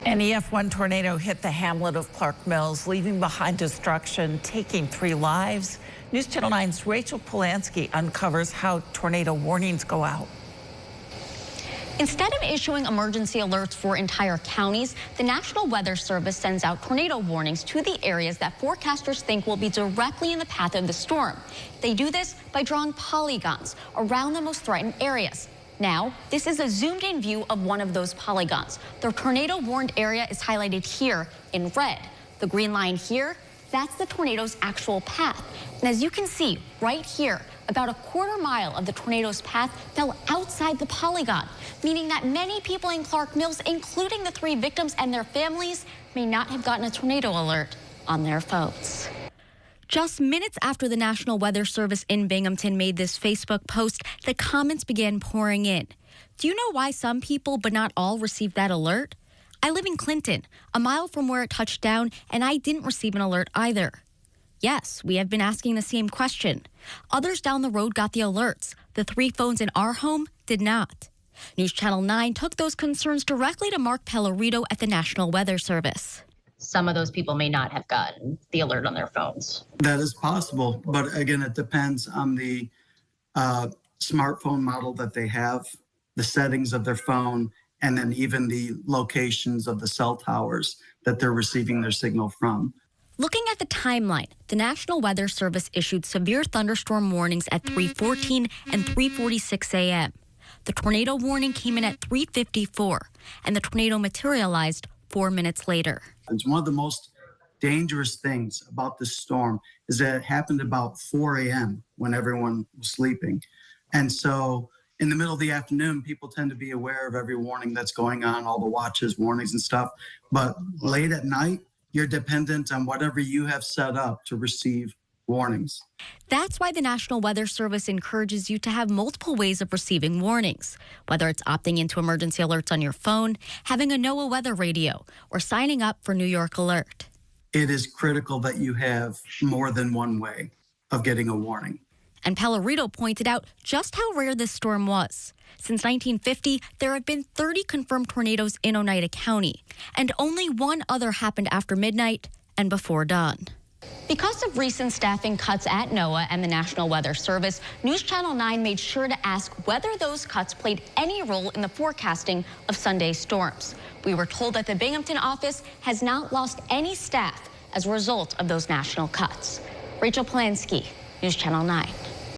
An EF-1 tornado hit the hamlet of Clark Mills, leaving behind destruction, taking 3 lives. News Channel 9's Rachel Polanski uncovers how tornado warnings go out. Instead of issuing emergency alerts for entire counties, the National Weather Service sends out tornado warnings to the areas that forecasters think will be directly in the path of the storm. They do this by drawing polygons around the most threatened areas. Now, this is a zoomed-in view of one of those polygons. The tornado-warned area is highlighted here in red. The green line here, that's the tornado's actual path. And as you can see right here, about a quarter mile of the tornado's path fell outside the polygon, meaning that many people in Clark Mills, including the 3 victims and their families, may not have gotten a tornado alert on their phones. Just minutes after the National Weather Service in Binghamton made this Facebook post, the comments began pouring in. Do you know why some people, but not all, received that alert? I live in Clinton, a mile from where it touched down, and I didn't receive an alert either. Yes, we have been asking the same question. Others down the road got the alerts. The 3 phones in our home did not. News Channel 9 took those concerns directly to Mark Pellerito at the National Weather Service. Some of those people may not have gotten the alert on their phones. That is possible, but again, it depends on the smartphone model that they have, the settings of their phone, and then even the locations of the cell towers that they're receiving their signal from. Looking at the timeline, the National Weather Service issued severe thunderstorm warnings at 3:14 and 3:46 a.m. The tornado warning came in at 3:54, and the tornado materialized 4 minutes later. It's one of the most dangerous things about this storm is that it happened about 4 a.m. when everyone was sleeping. And so in the middle of the afternoon, people tend to be aware of every warning that's going on, all the watches, warnings and stuff. But late at night, you're dependent on whatever you have set up to receive warnings. That's why the National Weather Service encourages you to have multiple ways of receiving warnings, whether it's opting into emergency alerts on your phone, having a NOAA weather radio, or signing up for New York Alert. It is critical that you have more than one way of getting a warning. And Pellerito pointed out just how rare this storm was. Since 1950, there have been 30 confirmed tornadoes in Oneida County, and only one other happened after midnight and before dawn. Because of recent staffing cuts at NOAA and the National Weather Service, News Channel 9 made sure to ask whether those cuts played any role in the forecasting of Sunday's storms. We were told that the Binghamton office has not lost any staff as a result of those national cuts. Rachel Polanski, News Channel 9.